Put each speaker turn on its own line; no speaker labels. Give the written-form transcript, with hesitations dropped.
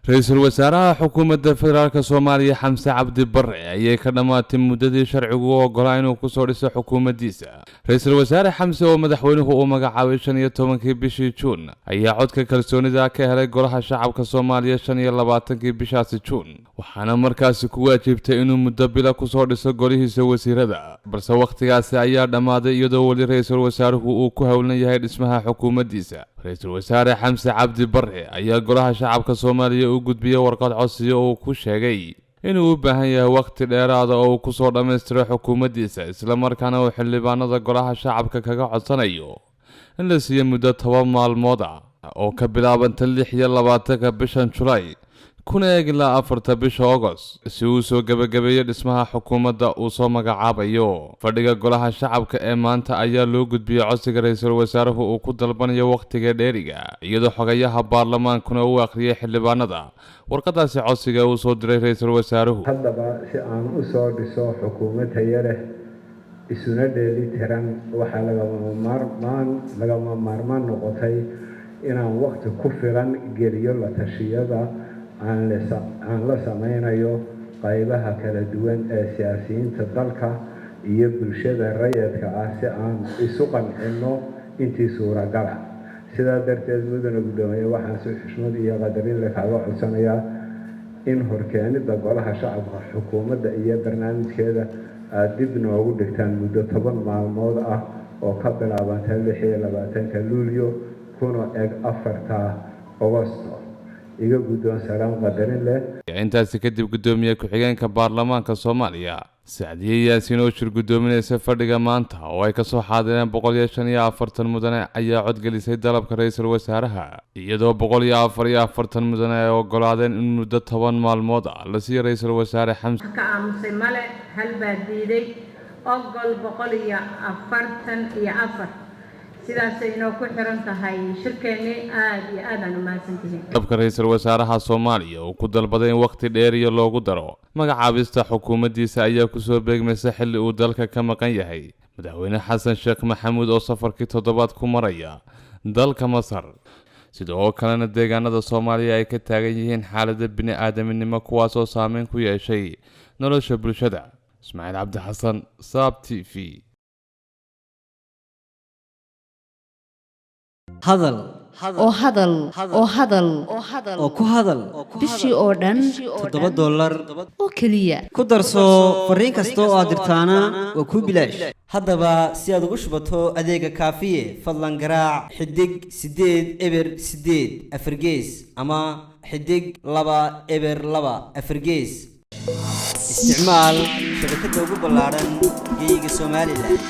ra'iisul wasaaraha xukuumadda federaalka Soomaaliya Xamse Cabdi Barre ayay ka dhamaatay muddadii sharcigu u ogolaa inuu ku soo dhiso xukuumaddiisa. Ra'iisul wasaare Xamse oo madaxweynuhu uu magacaabay 15 bishii Juun ayaa codka kalsoonida ka helay golaha shacabka Soomaaliya 25 bishaasi Juun, waxaana markaasi ku waajibtay inuu muddo bila ku soo dhiso golihiisa wasiirada. Balse waqtigaasi ayaa dhamaaday iyadoo wali ra'iisul wasaaruhu uu ku hawlan yahay dhismaha xukuumaddiisa. ra'iisul wasaare Xamse Cabdi Barre ayaa golaha shacabka Soomaaliya u gudbiyay warqad codsi oo ku sheegay inuu u baahan yahay waqti dheeraad ah oo uu ku soo dhameystiro xukuumaddiisa, isla markaana uu xildhibaanada golaha shacabka kaga codsanayo in la siiyo muddo 10 maalmood ah oo ka bilaabanta 26 bishan Julaay kuna eeg ilaa 4 bisha August si uu soo gabagabeeyo dhismaha xukuumadda uu soo magacaabayo. Fadhiga golaha shacabka ee maanta ayaa loo gudbiyay codsiga ra'iisul wasaaruhu uu ku dalbanayo waqtiga dheeriga, iyadoo xogayaha baarlamaankuna uu akhriyay xildhibaanada warqadaasi codsiga uu soo diray ra'iisul wasaaruhu.
haddaba si aan u soo dhiso xukuumad tayo leh isuna dheelitiran waxaa lagama maarmaan noqotay inaan waqti ku filan geliyo la tashiyada aan la sameynayo qaybaha kala duwan ee siyaasiyiinta dalka iyo bulshada rayidka ah si aan isu qancino intii suuragal ah. sidaa darteed mudane gudoomiye waxaan si xushmad iyo qadarin leh kaaga codsanayaa in horkeenida golaha shacabka xukuumadda iyo barnaamijkeeda aad dib noogu dhigtaan muddo 10 maalmood ah oo ka bilaabanta 26 Luulyo kuna eg 4 Agoosto. iga guddoon salaam qadarin leh.
intaasi kadib gudoomiye ku-xigeenka baarlamaanka Soomaaliya Sacdiye Yaasiin oo shir gudoominaysa fadhiga maanta oo ay ka soo xaadireen 145 mudane ayaa codgelisay dalabka ra'iisul wasaaraha, iyadoo 144 mudane ay ogolaadeen in muddo 10 maalmood ah la siiyo ra'iisul wasaare Xamse.
ka aamusay male hal baa diiday ogol 144 sidaas inoo ku xiran tahay shirkeeni aad iyo aad aan u mahadsantihiin.
dalabka ra'iisul wasaaraha Soomaaliya oo ku dalbaday in waqti dheer iyo loogu daro magacaabista xukuumaddiisa ayaa ku soo beegmaysa xilli uu dalka ka maqan yahay madaxweyne Xasan Sheekh Maxamuud oo safarkii toddobaad ku maraya dalka Masar. sidoo kalena deegaanada Soomaaliya ay ka taagan yihiin xaalada bini'aadamnimo kuwaas oo saameyn ku yeeshay nolosha bulshada. Ismaaciil Cabdi Xasan, Saab TV.
hadal oo ku hadal
bishii oo dhan
$7
oo kaliya
ku darso fariin kasta oo aad dirtaana waa ku bilaash. haddaba si aad ugu shubato adeega kaafiye fadlan garaac xidig 8 eber 8 afargees ama xidig 2 eber 2 afargees. isticmaal shabakadda ugu ballaaran geyga Soomaaliland.